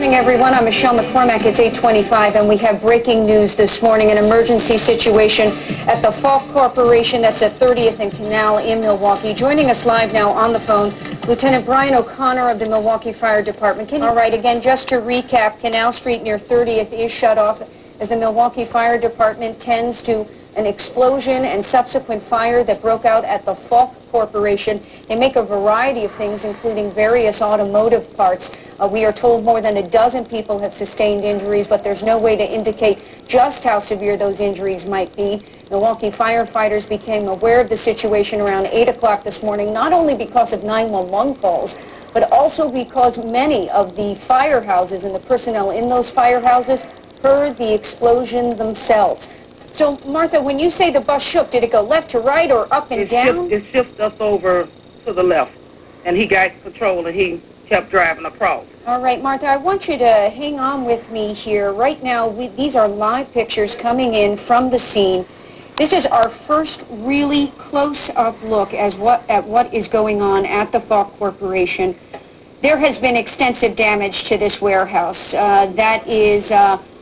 Morning, everyone. I'm MIchele McCormack. It's 8:25, and we have breaking news this morning, an emergency situation at the Falk Corporation that's at 30th and Canal in Milwaukee. Joining us live now on the phone, Lieutenant Brian O'Connor of the Milwaukee Fire Department. All right, again, just to recap, Canal Street near 30th is shut off as the Milwaukee Fire Department tends to an explosion and subsequent fire that broke out at the Falk Corporation. They make a variety of things, including various automotive parts. We are told more than a dozen people have sustained injuries, but there's no way to indicate just how severe those injuries might be. Milwaukee firefighters became aware of the situation around 8 o'clock this morning, not only because of 911 calls, but also because many of the firehouses and the personnel in those firehouses heard the explosion themselves. So, Martha, when you say the bus shook, did it go left to right or up and down? It shifted us over to the left, and he got control, and he kept driving across. All right, Martha, I want you to hang on with me here. Right now, these are live pictures coming in from the scene. This is our first really close-up look at what is going on at the Falk Corporation. There has been extensive damage to this warehouse. That is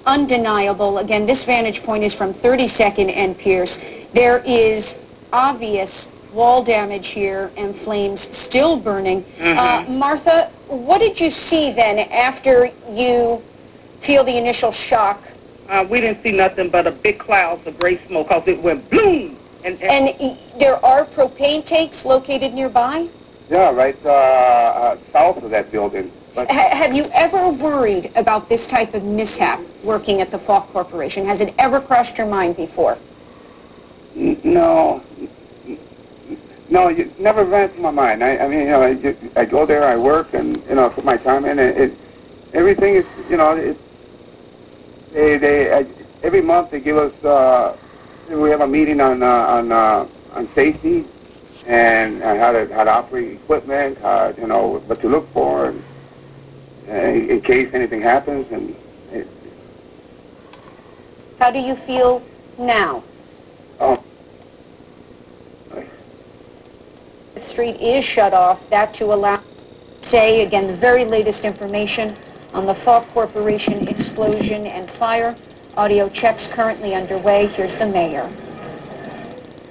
undeniable. Again, this vantage point is from 32nd and Pierce. There is obvious wall damage here and flames still burning. Martha, what did you see then after you feel the initial shock? We didn't see nothing but a big cloud of gray smoke because it went boom. And there are propane tanks located nearby? Yeah, right south of that building. But have you ever worried about this type of mishap working at the Falk Corporation? Has it ever crossed your mind before? No. No, it never ran through my mind. I mean, you know, I go there, I work, and, you know, put my time in. Everything is, you know, every month they give us, we have a meeting on safety and how to operate equipment, you know, what to look for, and, in case anything happens. And how do you feel now? Oh. The street is shut off, that to allow, say, again, the very latest information on the Falk Corporation explosion and fire. Audio checks currently underway. Here's the mayor.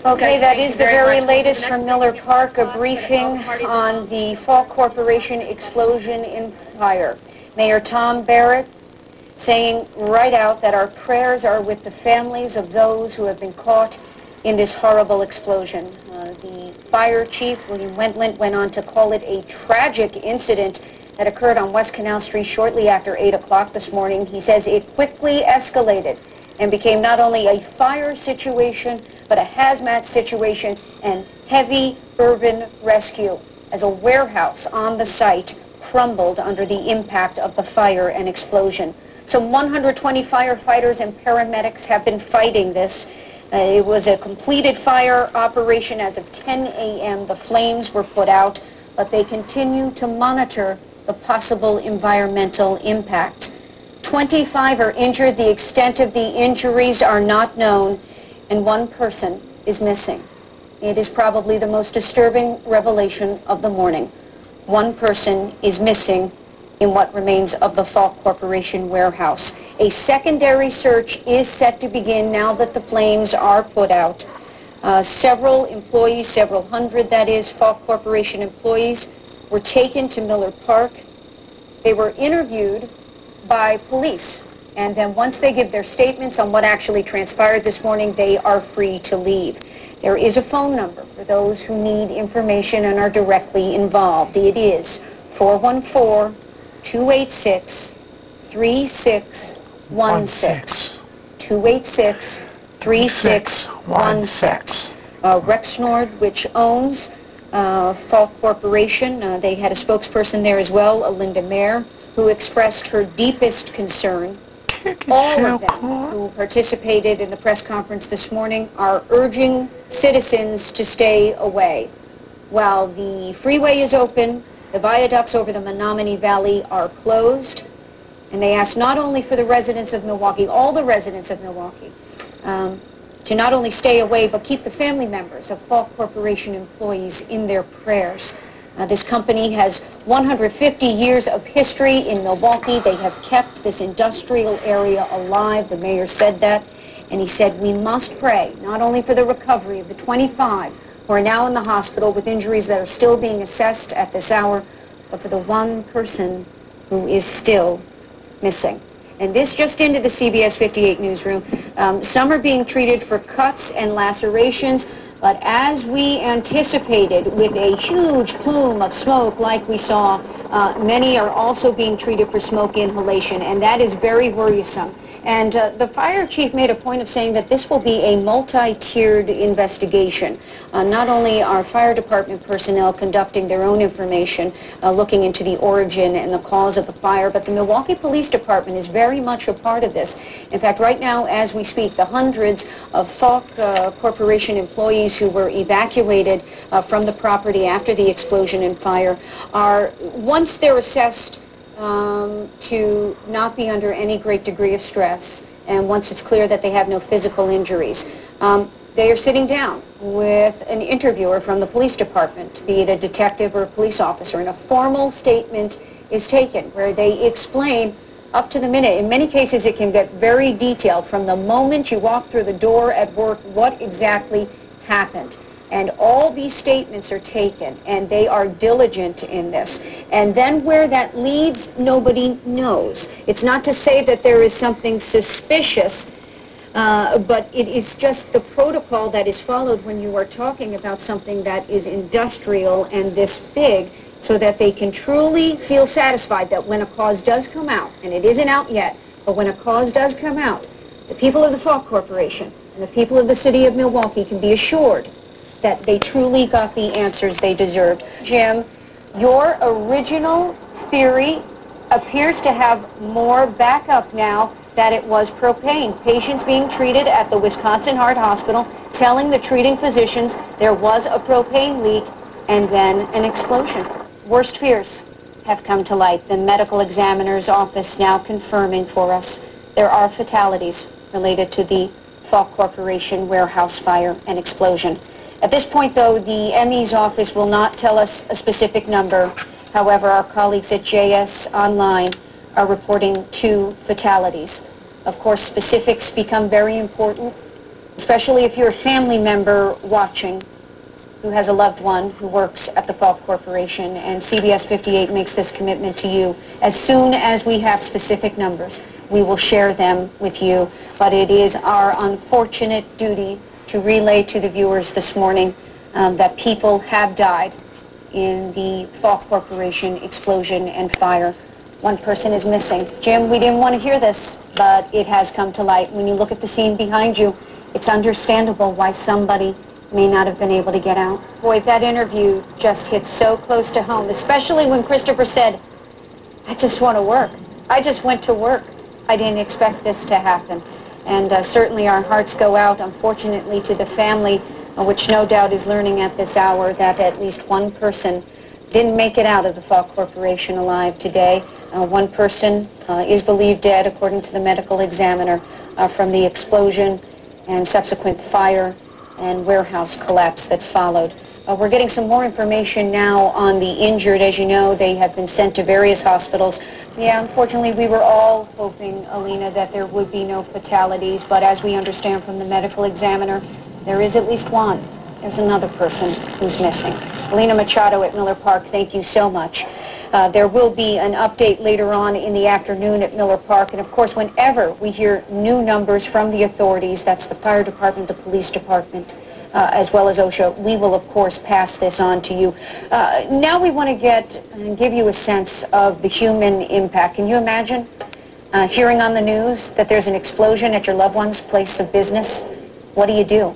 Okay, that is the very latest from Miller Park, a briefing on the Falk Corporation explosion and fire. Mayor Tom Barrett saying right out that our prayers are with the families of those who have been caught in this horrible explosion. The fire chief, William Wendlandt, went on to call it a tragic incident that occurred on West Canal Street shortly after 8 o'clock this morning. He says it quickly escalated and became not only a fire situation, but a hazmat situation and heavy urban rescue as a warehouse on the site crumbled under the impact of the fire and explosion. Some 120 firefighters and paramedics have been fighting this. It was a completed fire operation as of 10 a.m. The flames were put out, but they continue to monitor the possible environmental impact. 25 are injured. The extent of the injuries are not known, and one person is missing. It is probably the most disturbing revelation of the morning. One person is missing in what remains of the Falk Corporation warehouse. A secondary search is set to begin now that the flames are put out. Several employees, several hundred, that is, Falk Corporation employees, were taken to Miller Park. They were interviewed by police, and then once they give their statements on what actually transpired this morning, they are free to leave. There is a phone number for those who need information and are directly involved. It is 414-286-3616. 286-3616. Rexnord, which owns Falk Corporation, they had a spokesperson there as well, Linda Mayer, who expressed her deepest concern. All of them who participated in the press conference this morning are urging citizens to stay away. While the freeway is open, the viaducts over the Menominee Valley are closed, and they ask not only for the residents of Milwaukee, all the residents of Milwaukee, to not only stay away, but keep the family members of Falk Corporation employees in their prayers. This company has 150 years of history in Milwaukee. They have kept this industrial area alive. The mayor said that. And he said, we must pray, not only for the recovery of the 25 who are now in the hospital with injuries that are still being assessed at this hour, but for the one person who is still missing. And this just into the CBS 58 newsroom. Some are being treated for cuts and lacerations, but as we anticipated, with a huge plume of smoke like we saw, many are also being treated for smoke inhalation, and that is very worrisome. And the fire chief made a point of saying that this will be a multi-tiered investigation. Not only are fire department personnel conducting their own information, looking into the origin and the cause of the fire, but the Milwaukee Police Department is very much a part of this. In fact, right now, as we speak, the hundreds of Falk Corporation employees who were evacuated from the property after the explosion and fire are, once they're assessed to not be under any great degree of stress, and once it's clear that they have no physical injuries, they are sitting down with an interviewer from the police department, be it a detective or a police officer, and a formal statement is taken where they explain up to the minute. In many cases, it can get very detailed from the moment you walk through the door at work, what exactly happened. And all these statements are taken, and they are diligent in this. And then where that leads, nobody knows. It's not to say that there is something suspicious, but it is just the protocol that is followed when you are talking about something that is industrial and this big, so that they can truly feel satisfied that when a cause does come out, and it isn't out yet, but when a cause does come out, the people of the Falk Corporation and the people of the city of Milwaukee can be assured that they truly got the answers they deserved. Jim, your original theory appears to have more backup now that it was propane. Patients being treated at the Wisconsin Heart Hospital telling the treating physicians there was a propane leak and then an explosion. Worst fears have come to light. The medical examiner's office now confirming for us there are fatalities related to the Falk Corporation warehouse fire and explosion. At this point, though, the ME's office will not tell us a specific number. However, our colleagues at JS Online are reporting 2 fatalities. Of course, specifics become very important, especially if you're a family member watching who has a loved one who works at the Falk Corporation, and CBS 58 makes this commitment to you. As soon as we have specific numbers, we will share them with you, but it is our unfortunate duty to relay to the viewers this morning that people have died in the Falk Corporation explosion and fire. One person is missing. Jim, we didn't want to hear this, but it has come to light. When you look at the scene behind you, it's understandable why somebody may not have been able to get out. Boy, that interview just hit so close to home, especially when Christopher said, I just want to work. I just went to work. I didn't expect this to happen. And certainly our hearts go out, unfortunately, to the family, which no doubt is learning at this hour that at least one person didn't make it out of the Falk Corporation alive today. One person is believed dead, according to the medical examiner, from the explosion and subsequent fire and warehouse collapse that followed. We're getting some more information now on the injured. As you know, they have been sent to various hospitals. Yeah, unfortunately, we were all hoping, Alina, that there would be no fatalities, but as we understand from the medical examiner, there is at least one. There's another person who's missing. Alina Machado at Miller Park, thank you so much. There will be an update later on in the afternoon at Miller Park, and of course, whenever we hear new numbers from the authorities, that's the fire department, the police department, as well as OSHA, we will, of course, pass this on to you. Now we want to give you a sense of the human impact. Can you imagine hearing on the news that there's an explosion at your loved one's place of business? What do you do?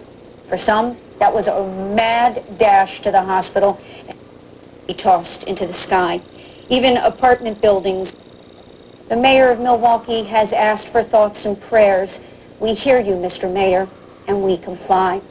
For some, that was a mad dash to the hospital, be tossed into the sky. Even apartment buildings. The mayor of Milwaukee has asked for thoughts and prayers. We hear you, Mr. Mayor, and we comply.